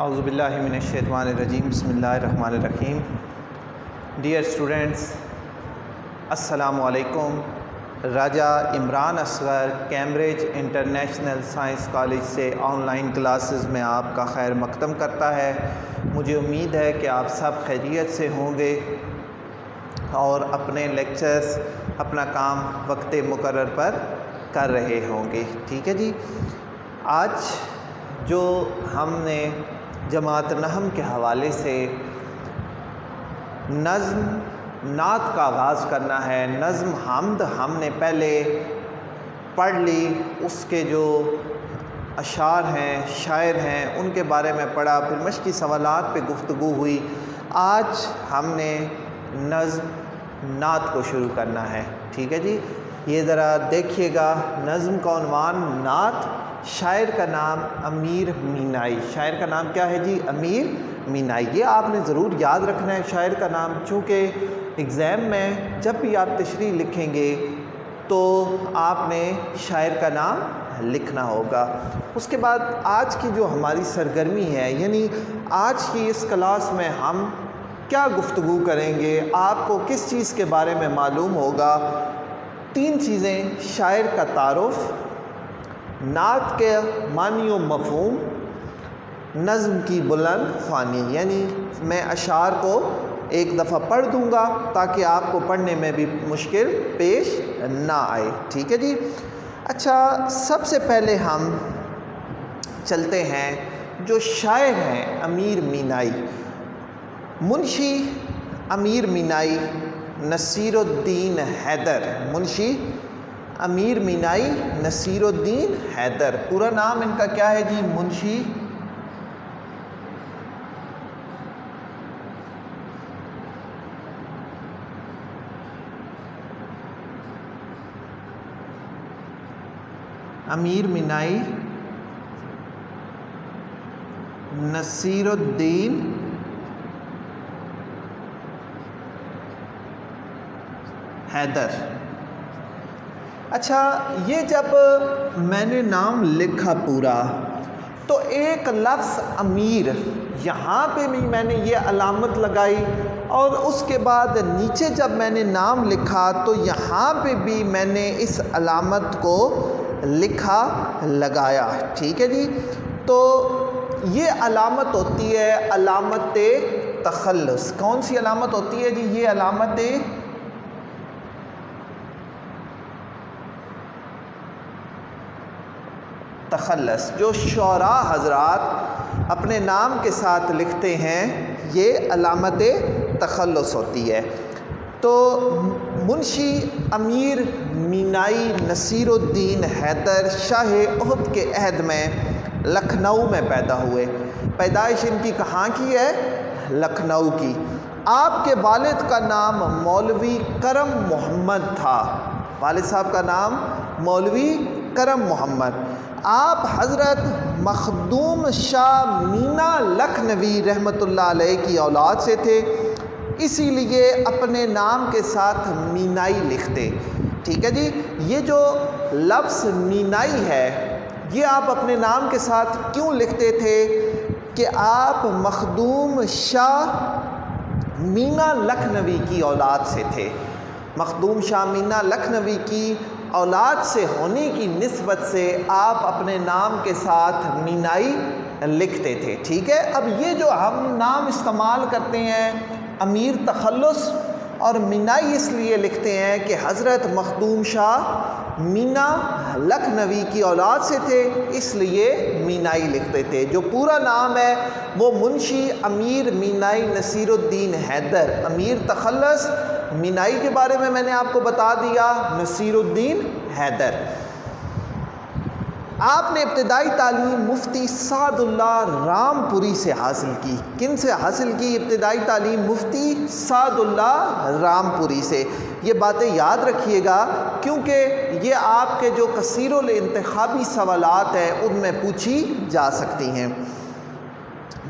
اعوذ باللہ من الشیطان الرجیم بسم اللہ الرحمن الرحیم. ڈیئر اسٹوڈنٹس، السلام علیکم. Raja Imran Asghar Cambridge international science college سے آن لائن کلاسز میں آپ کا خیر مقدم کرتا ہے. مجھے امید ہے کہ آپ سب خیریت سے ہوں گے اور اپنے لیکچرز اپنا کام وقت مقرر پر کر رہے ہوں گے. ٹھیک ہے جی. آج جو ہم نے جماعت نحم کے حوالے سے نظم نعت کا آغاز کرنا ہے. نظم حمد ہم نے پہلے پڑھ لی، اس کے جو اشعار ہیں، شاعر ہیں، ان کے بارے میں پڑھا، پھر مشقی سوالات پہ گفتگو ہوئی. آج ہم نے نظم نعت کو شروع کرنا ہے. ٹھیک ہے جی. یہ ذرا دیکھیے گا، نظم کا عنوان نعت، شاعر کا نام امیر مینائی. شاعر کا نام کیا ہے جی؟ امیر مینائی. یہ آپ نے ضرور یاد رکھنا ہے شاعر کا نام، چونکہ ایگزام میں جب بھی آپ تشریح لکھیں گے تو آپ نے شاعر کا نام لکھنا ہوگا. اس کے بعد آج کی جو ہماری سرگرمی ہے، یعنی آج کی اس کلاس میں ہم کیا گفتگو کریں گے، آپ کو کس چیز کے بارے میں معلوم ہوگا. 3 چیزیں: شاعر کا تعارف، نعت کے معنی و مفہوم، نظم کی بلند خوانی. یعنی میں اشعار کو ایک دفعہ پڑھ دوں گا تاکہ آپ کو پڑھنے میں بھی مشکل پیش نہ آئے. ٹھیک ہے جی. اچھا، سب سے پہلے ہم چلتے ہیں جو شاعر ہیں امیر مینائی. منشی امیر مینائی نصیر الدین حیدر. منشی امیر مینائی نصیر الدین حیدر. پورا نام ان کا کیا ہے جی؟ منشی امیر مینائی نصیر الدین حیدر. اچھا، یہ جب میں نے نام لکھا پورا تو ایک لفظ امیر، یہاں پہ بھی میں نے یہ علامت لگائی، اور اس کے بعد نیچے جب میں نے نام لکھا تو یہاں پہ بھی میں نے اس علامت کو لکھا لگایا. ٹھیک ہے جی. تو یہ علامت ہوتی ہے علامت تخلص. کون سی علامت ہوتی ہے جی؟ یہ علامت تخلص. جو شعراء حضرات اپنے نام کے ساتھ لکھتے ہیں، یہ علامت تخلص ہوتی ہے. تو منشی امیر مینائی نصیر الدین حیدر شاہ عہد کے عہد میں لکھنؤ میں پیدا ہوئے. پیدائش ان کی کہاں کی ہے؟ لکھنؤ کی. آپ کے والد کا نام مولوی کرم محمد تھا. والد صاحب کا نام مولوی کرم محمد. آپ حضرت مخدوم شاہ مینا لکھنوی رحمۃ اللہ علیہ کی اولاد سے تھے، اسی لیے اپنے نام کے ساتھ مینائی لکھتے. ٹھیک ہے جی. یہ جو لفظ مینائی ہے، یہ آپ اپنے نام کے ساتھ کیوں لکھتے تھے؟ کہ آپ مخدوم شاہ مینا لکھنوی کی اولاد سے تھے. مخدوم شاہ مینا لکھنوی کی اولاد سے ہونے کی نسبت سے آپ اپنے نام کے ساتھ مینائی لکھتے تھے. ٹھیک ہے. اب یہ جو ہم نام استعمال کرتے ہیں، امیر تخلص اور مینائی اس لیے لکھتے ہیں کہ حضرت مخدوم شاہ مینا لکھنوی کی اولاد سے تھے، اس لیے مینائی لکھتے تھے. جو پورا نام ہے وہ منشی امیر مینائی نصیر الدین حیدر. امیر تخلص، مینائی کے بارے میں نے آپ کو بتا دیا، نصیر الدین حیدر. آپ نے ابتدائی تعلیم مفتی سعد اللہ رام پوری سے حاصل کی. کن سے حاصل کی ابتدائی تعلیم؟ مفتی سعد اللہ رام پوری سے. یہ باتیں یاد رکھیے گا کیونکہ یہ آپ کے جو کثیر الانتخابی سوالات ہیں ان میں پوچھی جا سکتی ہیں.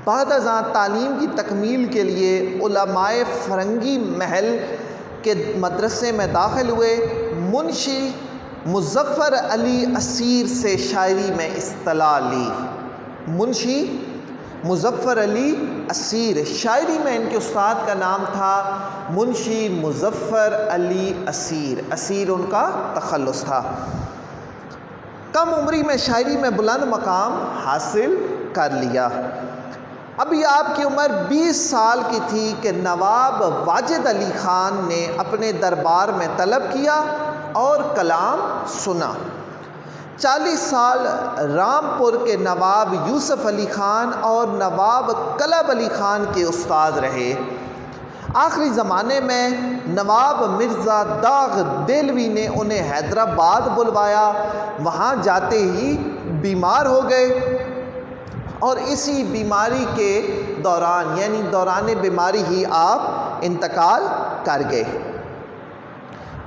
بعد ازاں تعلیم کی تکمیل کے لیے علماء فرنگی محل کے مدرسے میں داخل ہوئے. منشی مظفر علی اسیر سے شاعری میں اصطلاح لی. منشی مظفر علی اسیر، شاعری میں ان کے استاد کا نام تھا منشی مظفر علی اسیر، اسیر ان کا تخلص تھا۔ کم عمری میں شاعری میں بلند مقام حاصل کر لیا۔ ابھی آپ کی عمر 20 سال کی تھی کہ نواب واجد علی خان نے اپنے دربار میں طلب کیا اور کلام سنا۔ 40 سال رامپور کے نواب یوسف علی خان اور نواب کلب علی خان کے استاد رہے۔ آخری زمانے میں نواب مرزا داغ دہلوی نے انہیں حیدرآباد بلوایا، وہاں جاتے ہی بیمار ہو گئے اور اسی بیماری کے دوران یعنی دوران بیماری ہی آپ انتقال کر گئے۔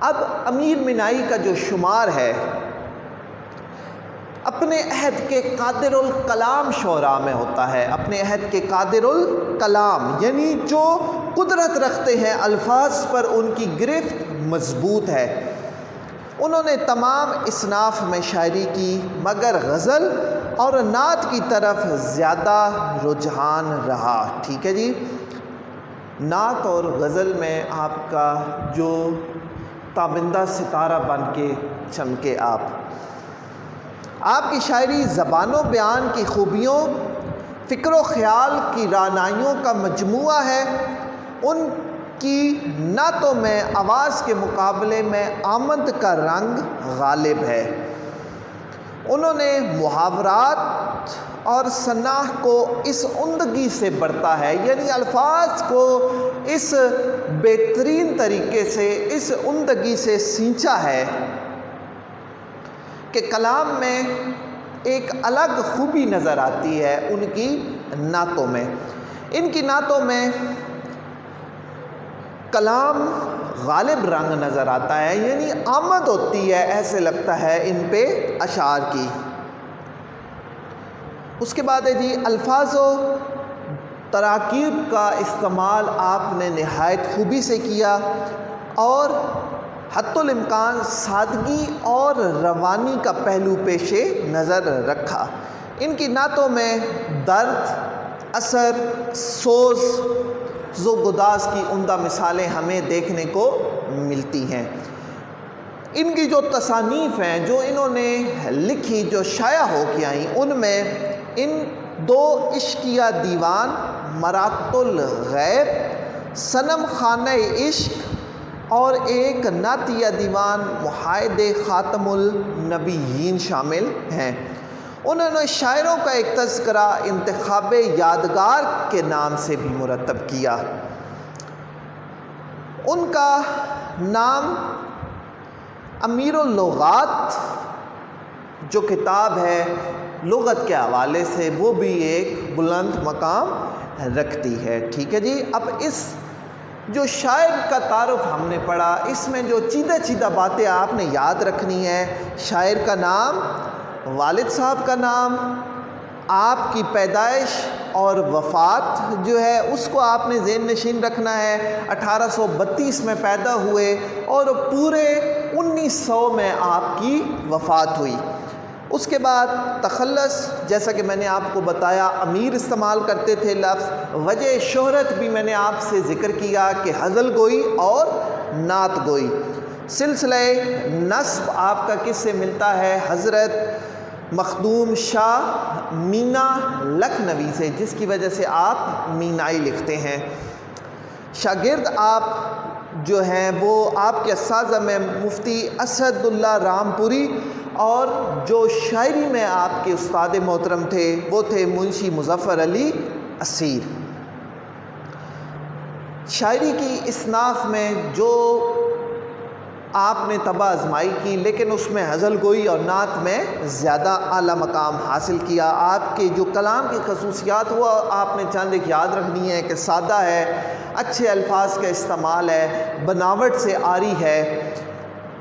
اب امیر مینائی کا جو شمار ہے اپنے عہد کے قادر الکلام شعراء میں ہوتا ہے، اپنے عہد کے قادر الکلام یعنی جو قدرت رکھتے ہیں، الفاظ پر ان کی گرفت مضبوط ہے۔ انہوں نے تمام اصناف میں شاعری کی، مگر غزل اور نعت کی طرف زیادہ رجحان رہا۔ ٹھیک ہے جی، نعت اور غزل میں آپ کا جو تابندہ ستارہ بن کے چمکے آپ کی شاعری زبان و بیان کی خوبیوں، فکر و خیال کی رعنائیوں کا مجموعہ ہے۔ ان کی نعتوں میں آواز کے مقابلے میں آمد کا رنگ غالب ہے۔ انہوں نے محاورات اور صناح کو اس عمدگی سے برتا ہے، یعنی الفاظ کو اس بہترین طریقے سے، اس عمدگی سے سینچا ہے کہ کلام میں ایک الگ خوبی نظر آتی ہے ان کی نعتوں میں۔ ان کی نعتوں میں کلام غالب رنگ نظر آتا ہے، یعنی آمد ہوتی ہے، ایسے لگتا ہے ان پہ اشعار کی۔ اس کے بعد ہے جی، الفاظ و تراکیب کا استعمال آپ نے نہایت خوبی سے کیا اور حتی الامکان سادگی اور روانی کا پہلو پیش نظر رکھا۔ ان کی نعتوں میں درد، اثر، سوز و گداز کی عمدہ مثالیں ہمیں دیکھنے کو ملتی ہیں۔ ان کی جو تصانیف ہیں، جو انہوں نے لکھی، جو شائع ہو کے آئیں، ان میں ان 2 عشقیہ دیوان مرات الغیب، صنم خانہ عشق اور ایک نعتیہ دیوان محائد خاتم النبیین شامل ہیں۔ انہوں نے شاعروں کا ایک تذکرہ انتخاب یادگار کے نام سے بھی مرتب کیا۔ ان کا نام امیر اللغات جو کتاب ہے لغت کے حوالے سے، وہ بھی ایک بلند مقام رکھتی ہے۔ ٹھیک ہے جی، اب اس جو شاعر کا تعارف ہم نے پڑھا، اس میں جو چیدہ باتیں آپ نے یاد رکھنی ہے: شاعر کا نام، والد صاحب کا نام، آپ کی پیدائش اور وفات جو ہے اس کو آپ نے ذہن نشین رکھنا ہے۔ 1832 میں پیدا ہوئے اور پورے 1900 میں آپ کی وفات ہوئی۔ اس کے بعد تخلص، جیسا کہ میں نے آپ کو بتایا، امیر استعمال کرتے تھے لفظ۔ وجہ شہرت بھی میں نے آپ سے ذکر کیا کہ غزل گوئی اور نعت گوئی۔ سلسلہ نسب آپ کا کس سے ملتا ہے؟ حضرت مخدوم شاہ مینا لکھنوی سے، جس کی وجہ سے آپ مینائی لکھتے ہیں۔ شاگرد آپ جو ہیں وہ آپ کے اساتذہ میں مفتی اسد اللہ رامپوری، اور جو شاعری میں آپ کے استاد محترم تھے وہ تھے منشی مظفر علی اسیر۔ شاعری کی اصناف میں جو آپ نے طبع آزمائی کی، لیکن اس میں غزل گوئی اور نعت میں زیادہ اعلیٰ مقام حاصل کیا۔ آپ کے جو کلام کی خصوصیات، وہ آپ نے چند ایک یاد رکھنی ہے کہ سادہ ہے، اچھے الفاظ کا استعمال ہے، بناوٹ سے عاری ہے۔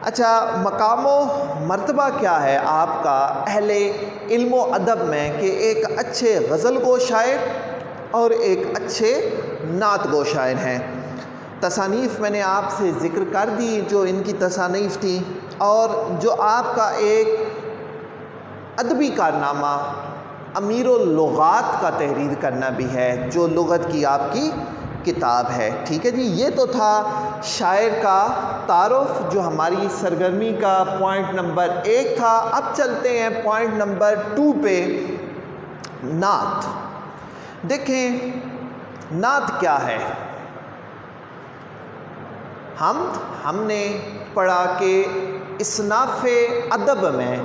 اچھا، مقام و مرتبہ کیا ہے آپ کا اہل علم و ادب میں کہ ایک اچھے غزل گو شاعر اور ایک اچھے نعت گو شاعر ہیں۔ تصانیف میں نے آپ سے ذکر کر دی جو ان کی تصانیف تھی، اور جو آپ کا ایک ادبی کارنامہ امیر اللغات کا تحریر کرنا بھی ہے، جو لغت کی آپ کی کتاب ہے۔ ٹھیک ہے جی، یہ تو تھا شاعر کا تعارف، جو ہماری سرگرمی کا پوائنٹ نمبر 1 تھا۔ اب چلتے ہیں پوائنٹ نمبر 2 پہ، نعت۔ دیکھیں نعت کیا ہے۔ ہم نے پڑھا کہ اصناف ادب میں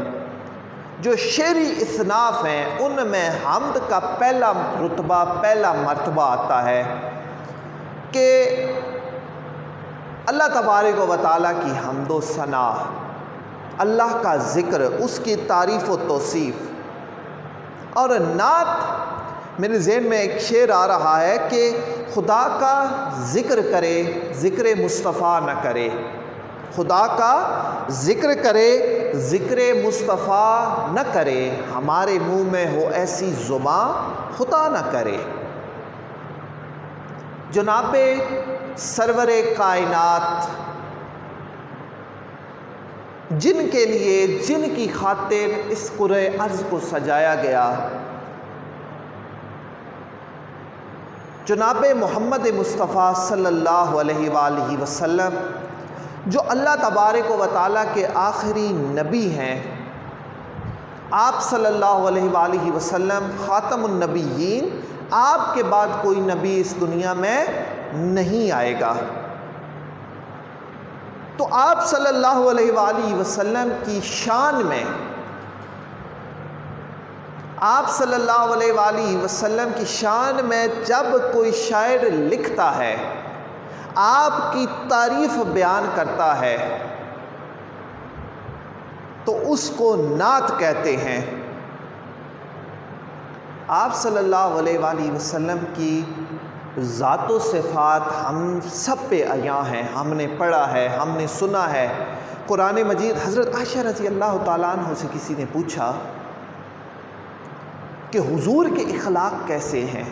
جو شعری اصناف ہیں ان میں حمد کا پہلا رتبہ، پہلا مرتبہ آتا ہے کہ اللہ تبارک و تعالیٰ کی حمد و ثنا، اللہ کا ذکر، اس کی تعریف و توصیف۔ اور نعت میرے ذہن میں ایک شعر آ رہا ہے کہ خدا کا ذکر کرے، ذکر مصطفیٰ نہ کرے، خدا کا ذکر کرے، ذکر مصطفیٰ نہ کرے، ہمارے منہ میں ہو ایسی زباں خدا نہ کرے۔ جناب سرور کائنات، جن کے لیے، جن کی خاطر اس کرۂ ارض کو سجایا گیا، جناب محمد مصطفیٰ صلی اللہ علیہ وآلہ وسلم، جو اللہ تبارک و تعالیٰ کے آخری نبی ہیں۔ آپ صلی اللہ علیہ وآلہ وسلم خاتم النبیین، آپ کے بعد کوئی نبی اس دنیا میں نہیں آئے گا۔ تو آپ صلی اللہ علیہ وآلہ وسلم کی شان میں، آپ صلی اللہ علیہ وآلہ وسلم کی شان میں جب کوئی شاعر لکھتا ہے، آپ کی تعریف بیان کرتا ہے، تو اس کو نعت کہتے ہیں۔ آپ صلی اللہ علیہ وآلہ وسلم کی ذات و صفات ہم سب پہ عیاں ہیں، ہم نے پڑھا ہے، ہم نے سنا ہے۔ قرآن مجید، حضرت عائشہ رضی اللہ تعالیٰ عنہ سے کسی نے پوچھا کہ حضور کے اخلاق کیسے ہیں،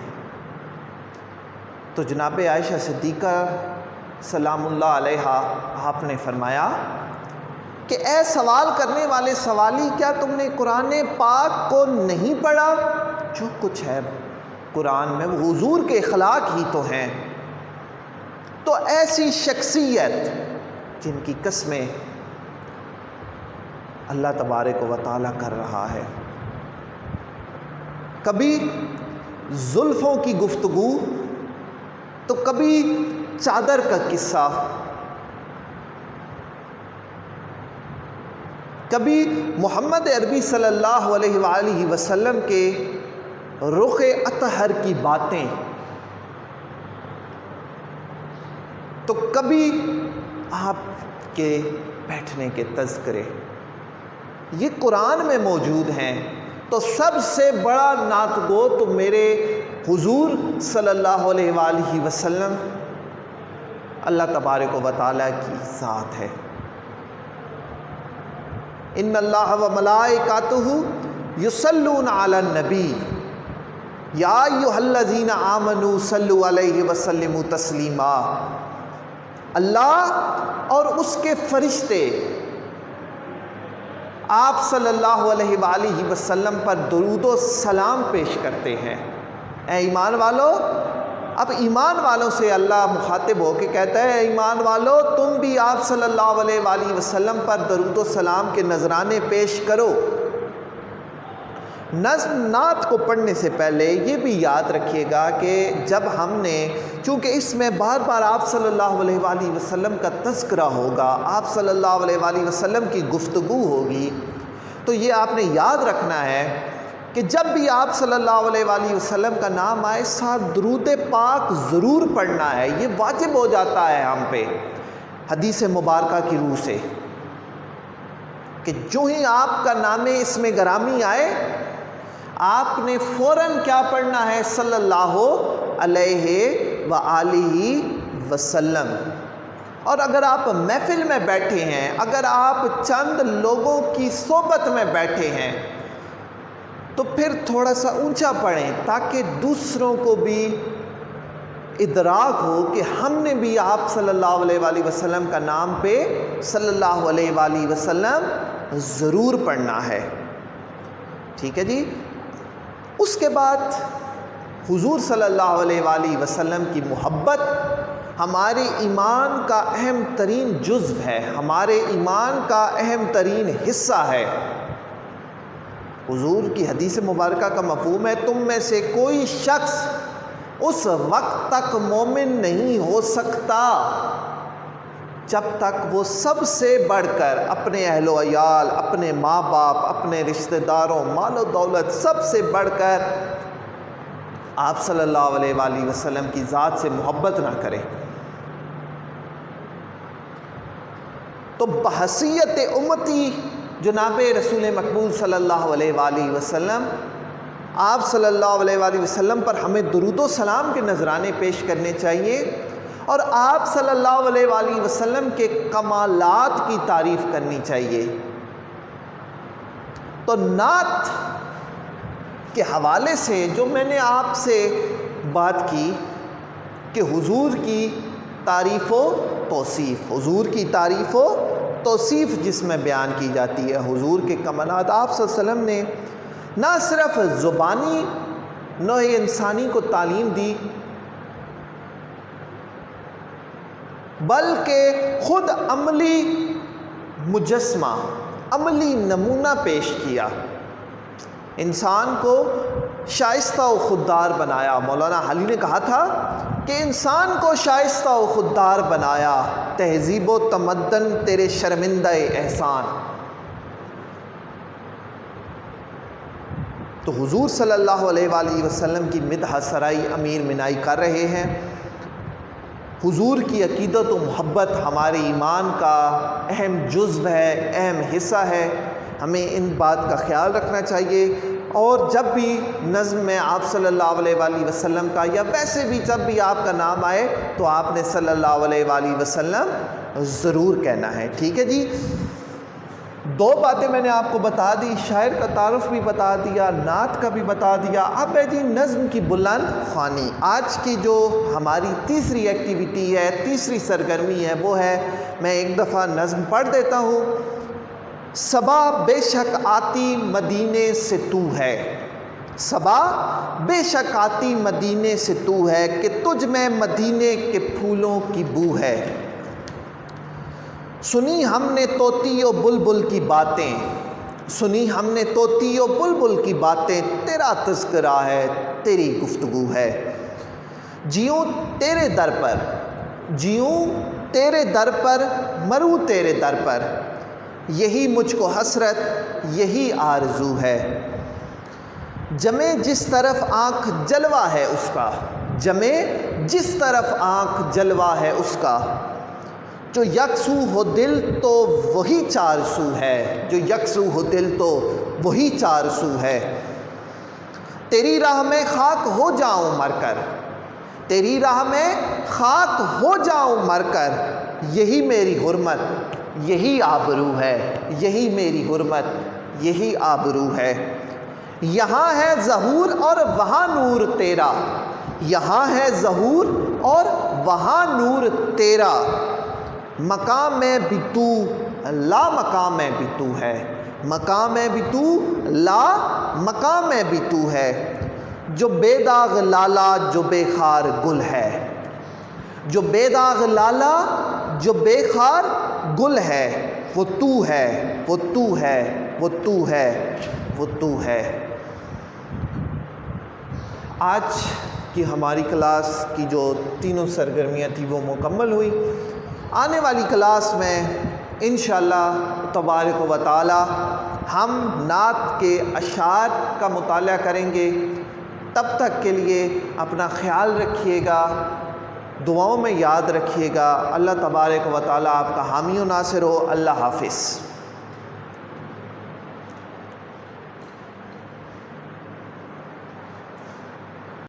تو جناب عائشہ صدیقہ سلام اللہ علیہا آپ نے فرمایا کہ اے سوال کرنے والے سوالی، کیا تم نے قرآن پاک کو نہیں پڑھا؟ جو کچھ ہے قرآن میں وہ حضور کے اخلاق ہی تو ہیں۔ تو ایسی شخصیت جن کی قسمیں اللہ تبارک و تعالیٰ کر رہا ہے، کبھی زلفوں کی گفتگو تو کبھی چادر کا قصہ، کبھی محمد عربی صلی اللہ علیہ وآلہ وسلم کے رخ اطہر کی باتیں، تو کبھی آپ کے بیٹھنے کے تذکرے، یہ قرآن میں موجود ہیں۔ تو سب سے بڑا نعت گو تو میرے حضور صلی اللہ علیہ وآلہ وسلم، اللہ تبارک و تعالیٰ کی ذات ہے۔ ان اللہ و ملائکاتہ یصلون علی النبی یا ایھا الذین آمنوا صلوا علیہ وسلموا تسلیما۔ اللہ اور اس کے فرشتے آپ صلی اللہ علیہ وآلہ وسلم پر درود و سلام پیش کرتے ہیں۔ اے ایمان والو، اب ایمان والوں سے اللہ مخاطب ہو کے کہتا ہے، اے ایمان والو تم بھی آپ صلی اللہ علیہ وآلہ وسلم پر درود و سلام کے نذرانے پیش کرو۔ نعت کو پڑھنے سے پہلے یہ بھی یاد رکھیے گا کہ جب ہم نے، چونکہ اس میں بار بار آپ صلی اللہ علیہ وآلہ وسلم کا تذکرہ ہوگا، آپ صلی اللہ علیہ وآلہ وسلم کی گفتگو ہوگی، تو یہ آپ نے یاد رکھنا ہے کہ جب بھی آپ صلی اللہ علیہ وآلہ وسلم کا نام آئے، ساتھ درود پاک ضرور پڑھنا ہے۔ یہ واجب ہو جاتا ہے ہم پہ حدیث مبارکہ کی روح سے کہ جو ہی آپ کا نام اسم گرامی آئے، آپ نے فوراً کیا پڑھنا ہے؟ صلی اللہ علیہ وآلہ وسلم۔ اور اگر آپ محفل میں بیٹھے ہیں، اگر آپ چند لوگوں کی صحبت میں بیٹھے ہیں، تو پھر تھوڑا سا اونچا پڑھیں تاکہ دوسروں کو بھی ادراک ہو کہ ہم نے بھی آپ صلی اللہ علیہ وآلہ وسلم کا نام پہ صلی اللہ علیہ وآلہ وسلم ضرور پڑھنا ہے۔ ٹھیک ہے جی؟ اس کے بعد حضور صلی اللہ علیہ وآلہ وسلم کی محبت ہمارے ایمان کا اہم ترین جزو ہے، ہمارے ایمان کا اہم ترین حصہ ہے۔ حضور کی حدیث مبارکہ کا مفہوم ہے، تم میں سے کوئی شخص اس وقت تک مومن نہیں ہو سکتا جب تک وہ سب سے بڑھ کر اپنے اہل و عیال، اپنے ماں باپ، اپنے رشتہ داروں، مال و دولت سب سے بڑھ کر آپ صلی اللہ علیہ وآلہ وسلم کی ذات سے محبت نہ کرے۔ تو بحیثیت امتی جناب رسول مقبول صلی اللہ علیہ وآلہ وسلم، آپ صلی اللہ علیہ وآلہ وسلم پر ہمیں درود و سلام کے نذرانے پیش کرنے چاہیے، اور آپ صلی اللہ علیہ وآلہ وسلم کے کمالات کی تعریف کرنی چاہیے۔ تو نعت کے حوالے سے جو میں نے آپ سے بات کی کہ حضور کی تعریف و توصیف، حضور کی تعریف و توصیف جس میں بیان کی جاتی ہے، حضور کے کمالات، آپ صلی اللہ علیہ وسلم نے نہ صرف زبانی نوع انسانی کو تعلیم دی، بلکہ خود عملی مجسمہ، عملی نمونہ پیش کیا، انسان کو شائستہ و خوددار بنایا۔ مولانا حالی نے کہا تھا کہ انسان کو شائستہ و خوددار بنایا، تہذیب و تمدن تیرے شرمندہ احسان۔ تو حضور صلی اللہ علیہ وآلہ وسلم کی مدح سرائی امیر منائی کر رہے ہیں۔ حضور کی عقیدت و محبت ہمارے ایمان کا اہم جزو ہے، اہم حصہ ہے، ہمیں ان بات کا خیال رکھنا چاہیے، اور جب بھی نظم میں آپ صلی اللہ علیہ وآلہ وسلم کا، یا ویسے بھی جب بھی آپ کا نام آئے تو آپ نے صلی اللہ علیہ وآلہ وسلم ضرور کہنا ہے، ٹھیک ہے جی۔ دو باتیں میں نے آپ کو بتا دی، شاعر کا تعارف بھی بتا دیا، نعت کا بھی بتا دیا، اب ہے جی نظم کی بلند خوانی۔ آج کی جو ہماری تیسری ایکٹیویٹی ہے، تیسری سرگرمی ہے، وہ ہے، میں ایک دفعہ نظم پڑھ دیتا ہوں۔ صبا بے شک آتی مدینے سے تو ہے، صبا بے شک آتی مدینے سے تو ہے، کہ تجھ میں مدینے کے پھولوں کی بو ہے۔ سنی ہم نے طوطی و بلبل کی باتیں، سنی ہم نے طوطی و بلبل کی باتیں، تیرا تذکرہ ہے، تیری گفتگو ہے۔ جیوں تیرے در پر، جیوں تیرے در پر، مروں تیرے در پر، یہی مجھ کو حسرت، یہی آرزو ہے۔ جمے جس طرف آنکھ جلوہ ہے اس کا، جمے جس طرف آنکھ جلوہ ہے اس کا، جو یکسو ہو دل تو وہی چار سو ہے، جو یکسو ہو دل تو وہی چار سو ہے۔ تیری راہ میں خاک ہو جاؤں مر کر، تیری راہ میں خاک ہو جاؤں مر کر، یہی میری حرمت، یہی آبرو ہے، یہی میری حرمت، یہی آبرو ہے۔ یہاں ہے ظہور اور وہاں نور تیرا، یہاں ہے ظہور اور وہاں نور تیرا، مقام میں بھی تو لا مقام میں بھی تو ہے، مقام میں بھی تو لا مقام میں بھی تو ہے۔ جو بے داغ لالا جو بے خار گل ہے، جو بے داغ لالا جو بے خار گل ہے، وہ تو ہے، وہ تو ہے، وہ تو ہے، وہ تو ہے۔ آج کی ہماری کلاس کی جو تینوں سرگرمیاں تھی وہ مکمل ہوئی۔ آنے والی کلاس میں انشاءاللہ تبارک و تعالی ہم نعت کے اشعار کا مطالعہ کریں گے۔ تب تک کے لیے اپنا خیال رکھیے گا، دعاؤں میں یاد رکھیے گا۔ اللہ تبارک و تعالی آپ کا حامی و ناصر ہو۔ اللہ حافظ۔